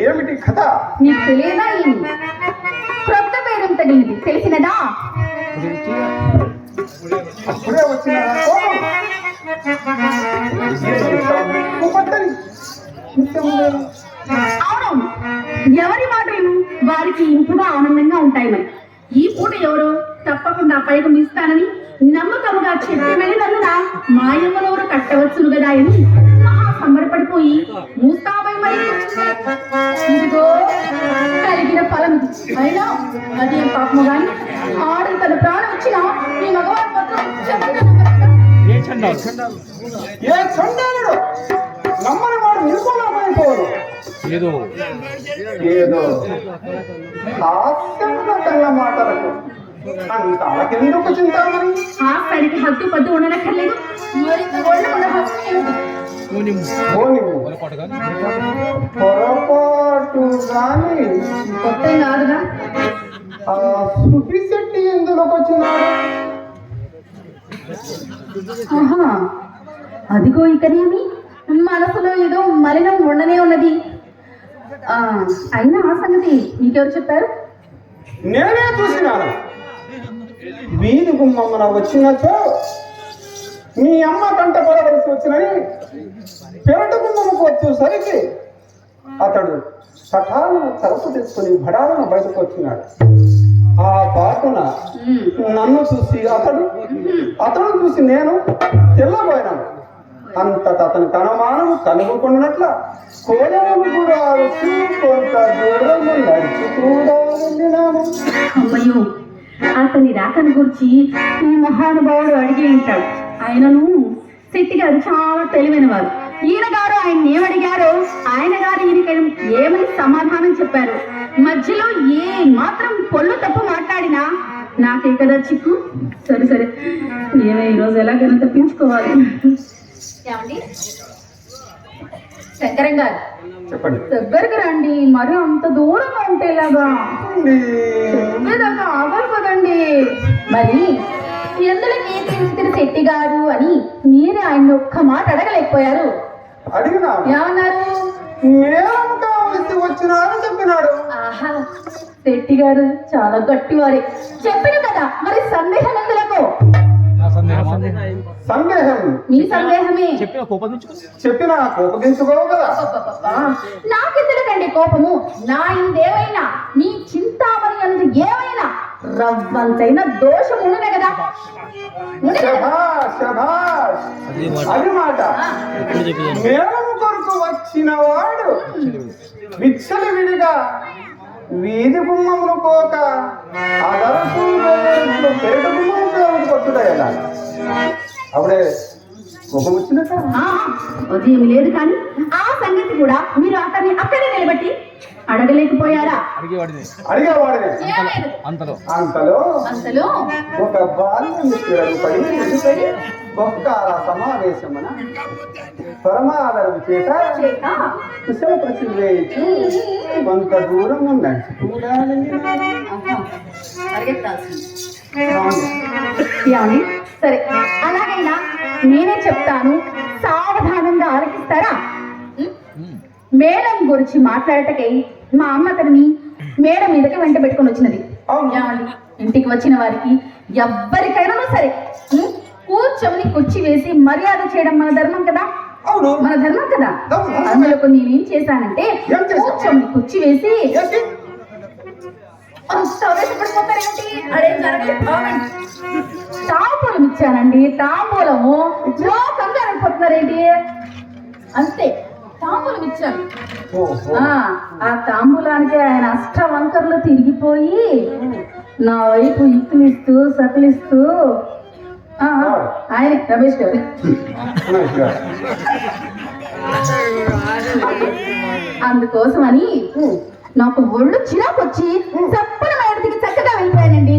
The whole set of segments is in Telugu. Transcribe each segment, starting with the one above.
ఏమిటి కథ? నీకు తెలియదా ఏమి? క్రొత్త పేరం తగిలింది, తెలిసినదా? అప్పుడే వచ్చిన అవునవును, ఎవరి మాటలు వారికి ఇంపుగా ఆనందంగా ఉంటాయి. మరి ఈ పూట ఎవరో తప్పకుండా పైకి ఇస్తానని నమ్మకముగా చెప్పి వెళ్ళినందున మాయమ్మనోరు కట్టవచ్చును కదా అని మహా సంబరపడిపోయి మూస్తాపై మరి ఇదిగో కలిగిన ఫలం. అయినా అదేం పాపము గాని ఆడు తన ప్రాణం వచ్చినా ఈ మగవారి మాత్రం ఏ చండాలుడు నమ్మని వాడు నిర్మూలమైపోడు. ఏదో హాస్యంగా మాటలకు అంత అలకెందుకు చింతామని హాస్యానికి హద్దు పద్దు ఉండనక్కర్లేదు. పొరపాటు గాని కొత్త కాదుగా. సుఖి శెట్టి ఎందులోకి వచ్చినాడు? అదిగో ఇకనేమి మనసులో ఏదో మలినం ఉండనే ఉన్నది. అయినా ఆ సంగతి మీకెవరు చెప్పారు? నేనే చూసినాను. వీధి గుమ్మమ్మన వచ్చినచో మీ అమ్మ కంట పడవలసి వచ్చినని పెరట గుమ్మమ్మకు వచ్చేసరికి అతడు సఠాలను తలుపు తెచ్చుకొని భడాలను బయటకు వచ్చినాడు. ఆ పాటున నన్ను చూసి అతడు చూసి నేను తెల్లబోయినాను. అంతటా అతని అనుమానము కలుగుకున్నట్ల కోడలు కూడా కొంత దూరం నడిచి కూడా వెళ్ళినాము. అమ్మయ్యో, అతని రాకను గురించి ఈ మహానుభావుడు అడిగి ఉంటాడు. ఆయనను శెట్టి గారు చాలా తెలివైన వారు. ఈయన గారు ఆయన ఏమడిగారో ఆయన గారు ఈయనకి ఏమని సమాధానం చెప్పారు. మధ్యలో ఏ మాత్రం పొల్లు తప్పు మాట్లాడినా నాకే కదా చిక్కు. సరే సరే, నేనే ఈరోజు ఎలాగైనా తప్పించుకోవాలి. ఏమండి శంకరం గారు, చెప్పండి. దగ్గరకు రండి. మరి అంత దూరంగా ఉంటే ఇలాగా చెప్పేదాకా ఆగరు కదండి. మరి ఎందులో తీసుకుని శెట్టి గారు అని మీరే ఆయన ఒక్క మాట అడగలేకపోయారు. అడిగినా ఏమన్నారు? మేలు కావలసి వచ్చినారని చెప్పినాడు. ఆహా, శెట్టి గారు చాలా గట్టివారే. చెప్పిన కదా, మరి సందేహం ఎందులకు? సందేహం మీ సందేహమే. చెప్పినా కోపగించుకోవు కదా. నాకెందుకండి కోపము? నా ఇందేమైనా మీ చింతామణి అందు ఏమైనా రవ్వంతైన దోషం ఉండనే కదా. అది మాట. మేళము కొరకు వచ్చిన వాడు విచ్చలు విడిగా వీధి గుమ్మములు పోక అదరసు పేట గుమ్మము కొట్టుడా. అప్పుడే కోపం వచ్చినట్ట ఉదయం లేదు. కానీ ఆ సంగతి కూడా మీరు అతన్ని అక్కడే నిలబెట్టి అడగలేకపోయారా? అడిగేవాడిని. అంతలో ఒక బాల్యం పడి బొక్కాల సమావేశమున పరమాదరం చేత కుశల ప్రశ్న వేయించి కొంత దూరం నడిచి కూడా సరే, అలాగైనా నేనే చెప్తాను, సావధానంగా ఆలోచిస్తారా? మేడం గురించి మాట్లాడటకై మా అమ్మ అతన్ని మేడం మీదకి వెంట పెట్టుకొని వచ్చినది. ఇంటికి వచ్చిన వారికి ఎవ్వరికైనా సరే కూర్చొని కుర్చీ వేసి మర్యాద చేయడం మన ధర్మం కదా. మన ధర్మం కదా. అందులో నేనేం చేశానంటే కూర్చొని కుర్చీ వేసి తాంబూలం ఇచ్చానండి. తాంబూలము కంగారు అయిపోతున్నారేంటి? అంతే, తాంబూలం ఇచ్చాను. ఆ తాంబూలానికి ఆయన అష్టవంకర్లు తిరిగిపోయి నా వైపు ఇస్తులిస్తూ సకిలిస్తూ ఆయన రమేష్ గారు అందుకోసమని నాకు ఒళ్ళు చిరాకొచ్చి చప్పున బయటికి చక్కగా వెళ్ళిపోయానండి.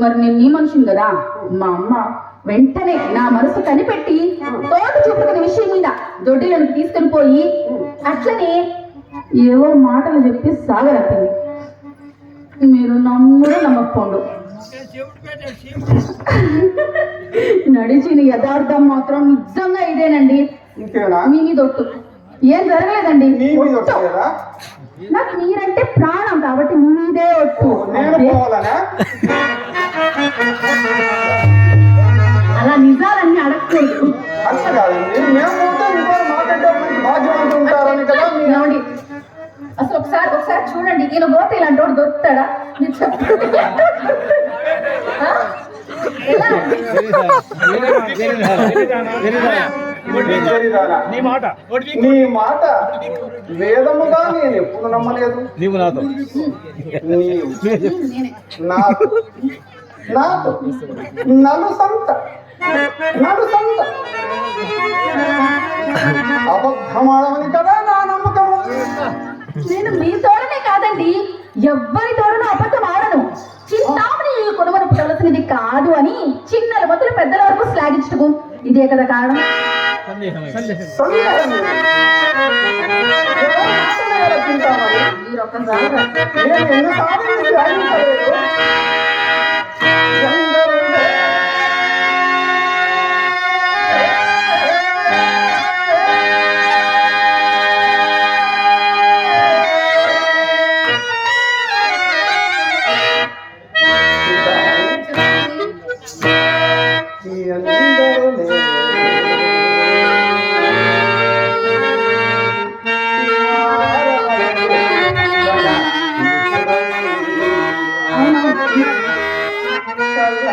మరి నేను నీ మనిషిని కదా. మా అమ్మ వెంటనే నా మనసు కనిపెట్టి తోట చూపుకునే విషయం మీద దొడ్డిలను తీసుకుని పోయి అట్లనే ఏవో మాటలు చెప్పి సాగరప్పింది. మీరు నమ్ముడు నమ్మకపోండు. నడిచిన యథార్థం మాత్రం నిజంగా ఇదేనండి. మీ మీద ఒట్టు. ఏం జరగలేదండి. నీ మీద ఒట్టు. వచ్చేదా? నాకు మీరంటే ప్రాణం కాబట్టి మీదే ఒట్టు. నేను పోవాలనా? అలా నిజాలన్నీ అడగకూడదు. అట్లా కాదండి, మేము పోతే ఇంకో మాకంటే మంచి భాగ్యవంతులు ఉంటారని కదా మీ- ఏమండి? అసలు ఒకసారి చూడండి, ఈయన పోతే ఇలాంటి వాడు దొరుకుతాడా? మీరు చెప్పండి. ఆ? ఎలా? తెలియదానా? నీ మాట వేదముగా నేను ఎప్పుడు నమ్మలేదు. నీవు నాతో నీవు నేనే. నాకు నలు సంత అబద్ధమాడమని కదా నా నమ్మకము. నేను మీ తోడనే కాదండి, ఎవ్వరి తోడను అబద్ధం ఆడను. చింతామణి కొనుగోలు పుట్టవలసినది కాదు అని చిన్నల మొదలు పెద్దల వరకు శ్లాఘించటకు ఇదే కదా కారణం. సందేహం లేదు. ఎవరి మాటను ఎలా చింతామణి? మీరు ఒక్కసారి నేను ఎన్నిసార్లు ధ్యానించలేదు. ఎందరుండే అవునవును.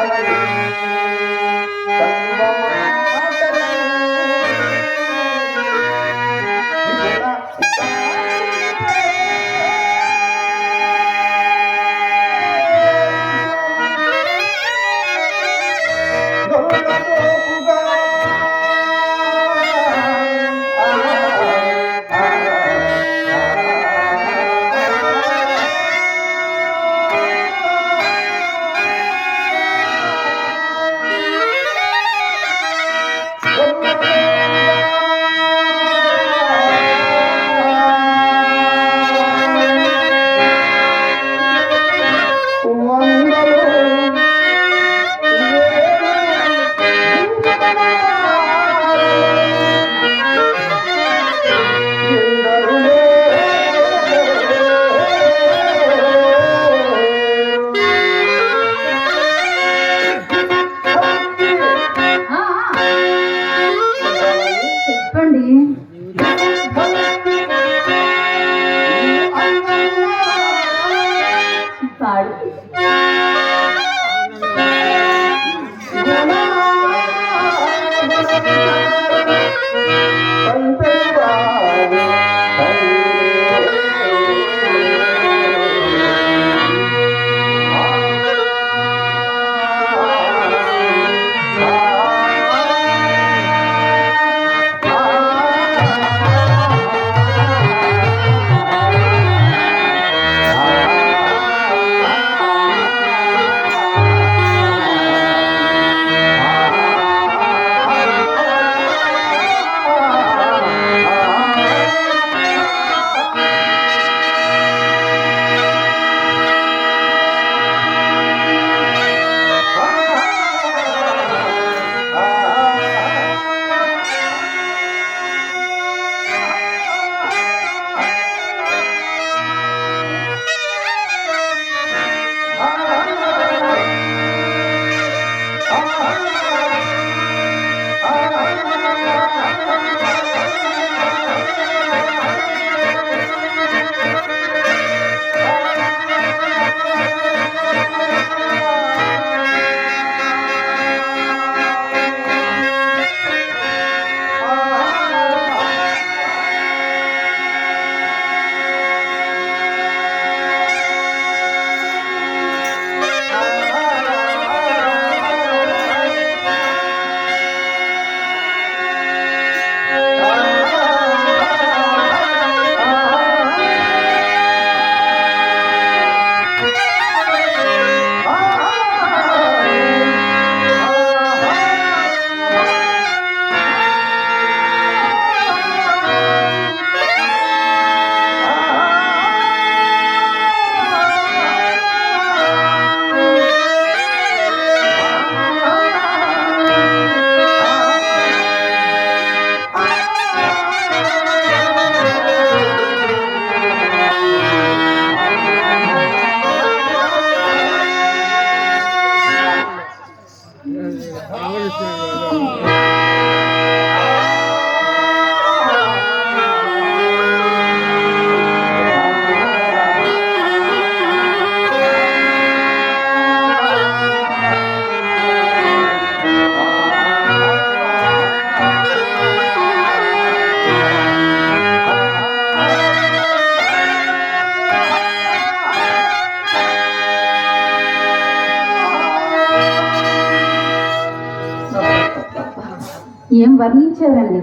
ఏం వర్ణించారండి,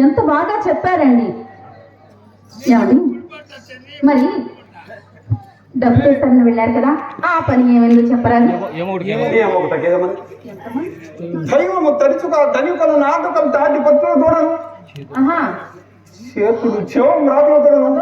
ఎంత బాగా చెప్పారండి. ఏమండి మరి డబ్బు తెస్తారని వెళ్ళారు కదా, ఆ పని ఏమైందో చెప్పరాదు. దైవము తరచుగా ధనికులను నాటుకలు తాటి పత్రులు తోడను ఆహా, చేతులు చెవం రాకులు తోడను